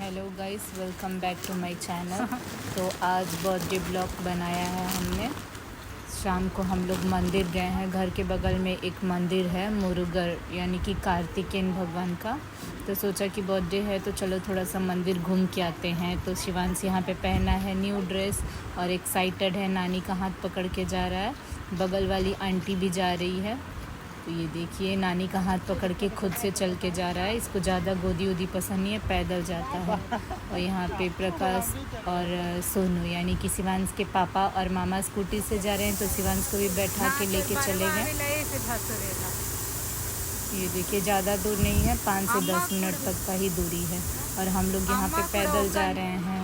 Hello guys, welcome back to my channel. तो आज birthday blog बनाया है हमने। शाम को हम लोग मंदिर गए हैं। घर के बगल में एक मंदिर है मुरुगर, यानी कि कार्तिकेय भगवान का। तो सोचा कि बर्थडे है तो चलो थोड़ा सा मंदिर घूम के आते हैं। तो शिवांश यहाँ पे पहना है न्यू ड्रेस और एक्साइटेड है, नानी का हाथ पकड़ के जा रहा है। बगल वाली आंटी भी जा रही है। तो ये देखिए, नानी का हाथ पकड़ के खुद से चल के जा रहा है। इसको ज़्यादा गोदी वोदी पसंद नहीं है, पैदल जाता है। और यहाँ पे प्रकाश और सोनू यानी कि शिवांश के पापा और मामा स्कूटी से जा रहे हैं, तो शिवांश को भी बैठा के लेके चले गए। ये देखिए, ज़्यादा दूर नहीं है, 5 से 10 मिनट तक का ही दूरी है। और हम लोग यहाँ पे पैदल जा रहे हैं।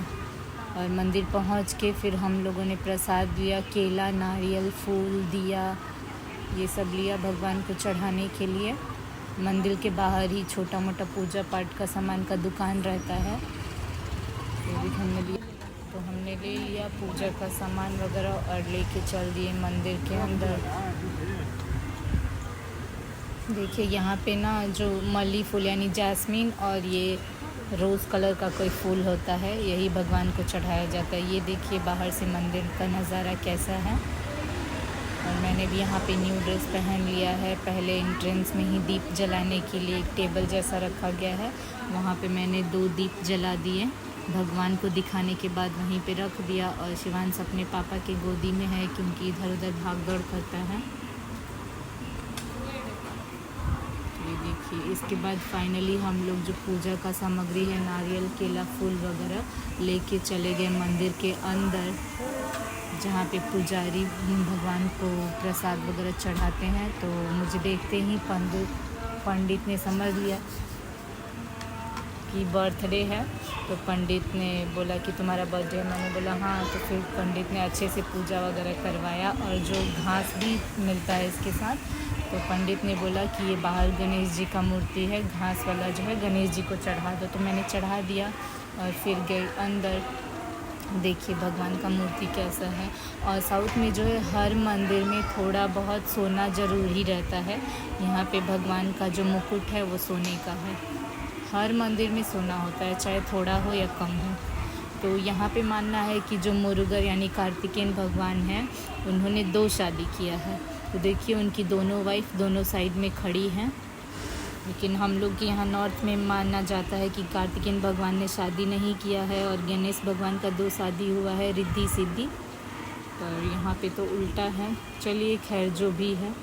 और मंदिर पहुँच के फिर हम लोगों ने प्रसाद लिया, केला, नारियल, फूल, दिया, ये सब लिया भगवान को चढ़ाने के लिए। मंदिर के बाहर ही छोटा मोटा पूजा पाठ का सामान का दुकान रहता है, तो भी हमने लिया। तो हमने ले लिया पूजा का सामान वगैरह और लेके चल दिए मंदिर के अंदर। देखिए यहाँ पे ना जो मल्ली फूल यानी जैस्मिन और ये रोज़ कलर का कोई फूल होता है, यही भगवान को चढ़ाया जाता है। ये देखिए बाहर से मंदिर का नज़ारा कैसा है। और मैंने भी यहाँ पे न्यू ड्रेस पहन लिया है। पहले एंट्रेंस में ही दीप जलाने के लिए एक टेबल जैसा रखा गया है, वहाँ पे मैंने 2 दीप जला दिए। भगवान को दिखाने के बाद वहीं पे रख दिया। और शिवांश अपने पापा के गोदी में है क्योंकि इधर उधर भाग दौड़ करता है। ये देखिए, इसके बाद फाइनली हम लोग जो पूजा का सामग्री है, नारियल, केला, फूल वगैरह लेके चले गए मंदिर के अंदर, जहाँ पे पुजारी भगवान को प्रसाद वगैरह चढ़ाते हैं। तो मुझे देखते ही पंडित ने समझ लिया कि बर्थडे है। तो पंडित ने बोला कि तुम्हारा बर्थडे है। मैंने बोला हाँ। तो फिर पंडित ने अच्छे से पूजा वगैरह करवाया। और जो घास भी मिलता है इसके साथ, तो पंडित ने बोला कि ये बाहर गणेश जी का मूर्ति है, घास वाला जो है गणेश जी को चढ़ा दो। तो मैंने चढ़ा दिया और फिर गई अंदर। देखिए भगवान का मूर्ति कैसा है। और साउथ में जो है हर मंदिर में थोड़ा बहुत सोना ज़रूर ही रहता है। यहाँ पे भगवान का जो मुकुट है वो सोने का है। हर मंदिर में सोना होता है, चाहे थोड़ा हो या कम हो। तो यहाँ पे मानना है कि जो मुरुगर यानी कार्तिकेय भगवान हैं, उन्होंने 2 शादी किया है। तो देखिए उनकी दोनों वाइफ दोनों साइड में खड़ी हैं। लेकिन हम लोग के यहाँ नॉर्थ में माना जाता है कि कार्तिकेय भगवान ने शादी नहीं किया है और गणेश भगवान का 2 शादी हुआ है, रिद्धि सिद्धि। पर यहाँ पे तो उल्टा है। चलिए खैर, जो भी है,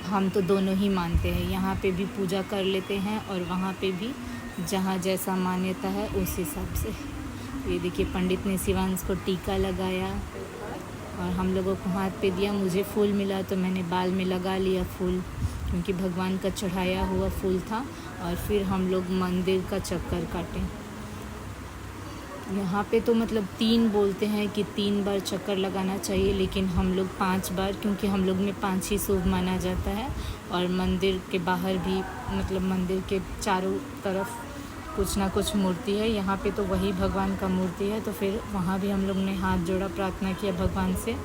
हम तो दोनों ही मानते हैं। यहाँ पे भी पूजा कर लेते हैं और वहाँ पे भी जहाँ जैसा मान्यता है उस हिसाब से। ये देखिए, पंडित ने शिवांश को टीका लगाया और हम लोगों को हाथ पे दिया। मुझे फूल मिला तो मैंने बाल में लगा लिया फूल, क्योंकि भगवान का चढ़ाया हुआ फूल था। और फिर हम लोग मंदिर का चक्कर काटे। यहाँ पे तो मतलब 3 बोलते हैं कि 3 बार चक्कर लगाना चाहिए, लेकिन हम लोग 5 बार, क्योंकि हम लोग में 5 ही शुभ माना जाता है। और मंदिर के बाहर भी, मतलब मंदिर के चारों तरफ कुछ ना कुछ मूर्ति है। यहाँ पे तो वही भगवान का मूर्ति है। तो फिर वहाँ भी हम लोग ने हाथ जोड़ा, प्रार्थना किया भगवान से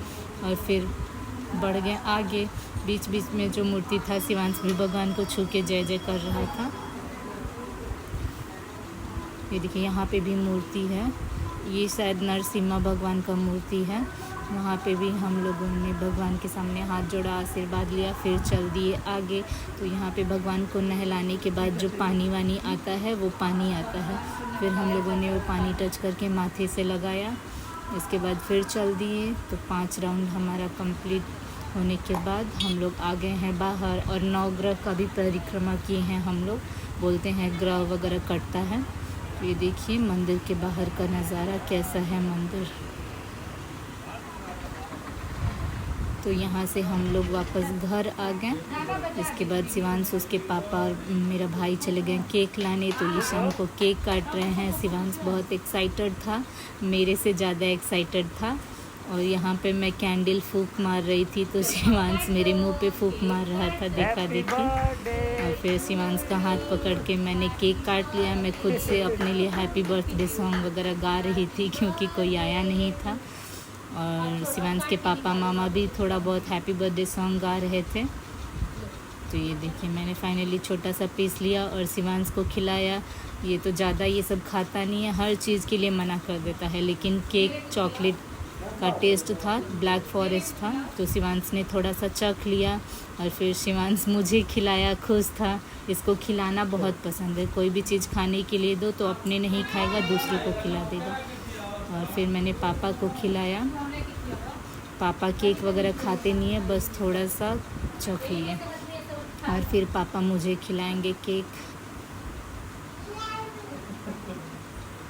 और फिर बढ़ गए आगे। बीच बीच में जो मूर्ति था, शिवांश भी भगवान को छू के जय जय कर रहा था। ये देखिए, यहाँ पे भी मूर्ति है। ये शायद नरसिम्हा भगवान का मूर्ति है। वहाँ पे भी हम लोगों ने भगवान के सामने हाथ जोड़ा, आशीर्वाद लिया, फिर चल दिए आगे। तो यहाँ पे भगवान को नहलाने के बाद जो पानी वानी आता है, वो पानी आता है। फिर हम लोगों ने वो पानी टच करके माथे से लगाया। इसके बाद फिर चल दिए। तो 5 राउंड हमारा कंप्लीट होने के बाद हम लोग आ गए हैं बाहर। और 9 ग्रह का भी परिक्रमा किए हैं हम लोग। बोलते हैं ग्रह वगैरह कटता है। तो ये देखिए मंदिर के बाहर का नज़ारा कैसा है मंदिर। तो यहाँ से हम लोग वापस घर आ गए। इसके बाद शिवांश, उसके पापा और मेरा भाई चले गए केक लाने। तो ये शाम को केक काट रहे हैं। शिवांश बहुत एक्साइटेड था, मेरे से ज़्यादा एक्साइटेड था। और यहाँ पे मैं कैंडल फूंक मार रही थी, तो शिवांश मेरे मुंह पे फूंक मार रहा था देखा देखी। और फिर शिवांश का हाथ पकड़ के मैंने केक काट लिया। मैं खुद से अपने लिए हैप्पी बर्थडे सॉन्ग वगैरह गा रही थी, क्योंकि कोई आया नहीं था। और शिवांश के पापा मामा भी थोड़ा बहुत हैप्पी बर्थडे सॉन्ग गा रहे थे। तो ये देखिए मैंने फाइनली छोटा सा पीस लिया और शिवांश को खिलाया। ये तो ज़्यादा ये सब खाता नहीं है, हर चीज़ के लिए मना कर देता है, लेकिन केक चॉकलेट का टेस्ट था, ब्लैक फॉरेस्ट था, तो शिवांश ने थोड़ा सा चख लिया और फिर शिवांश मुझे खिलाया, खुश था। इसको खिलाना बहुत पसंद है, कोई भी चीज़ खाने के लिए दो तो अपने नहीं खाएगा, दूसरों को खिला देगा। और फिर मैंने पापा को खिलाया। पापा केक वगैरह खाते नहीं है, बस थोड़ा सा चख लिए। और फिर पापा मुझे खिलाएंगे केक।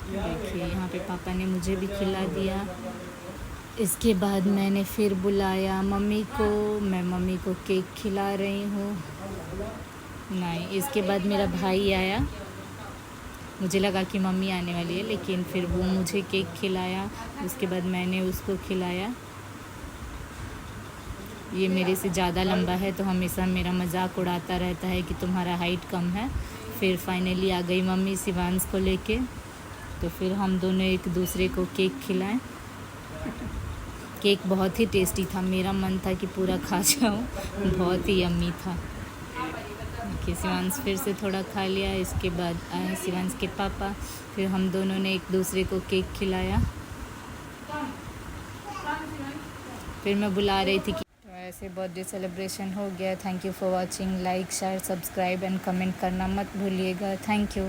देखिए यहाँ पे पापा ने मुझे भी खिला दिया। इसके बाद मैंने फिर बुलाया मम्मी को, मैं मम्मी को केक खिला रही हूँ। नहीं, इसके बाद मेरा भाई आया, मुझे लगा कि मम्मी आने वाली है, लेकिन फिर वो मुझे केक खिलाया। उसके बाद मैंने उसको खिलाया। ये मेरे से ज़्यादा लंबा है तो हमेशा मेरा मजाक उड़ाता रहता है कि तुम्हारा हाइट कम है। फिर फाइनली आ गई मम्मी शिवांश को लेके, तो फिर हम दोनों एक दूसरे को केक खिलाएं। केक बहुत ही टेस्टी था, मेरा मन था कि पूरा खा जाऊं, बहुत ही यम्मी था। देखिए शिवांश फिर से थोड़ा खा लिया। इसके बाद आए शिवांश के पापा, फिर हम दोनों ने एक दूसरे को केक खिलाया। फिर मैं बुला रही थी कि तो ऐसे बर्थडे सेलिब्रेशन हो गया। Thank you for watching. Like share subscribe and comment करना मत भूलिएगा। Thank you.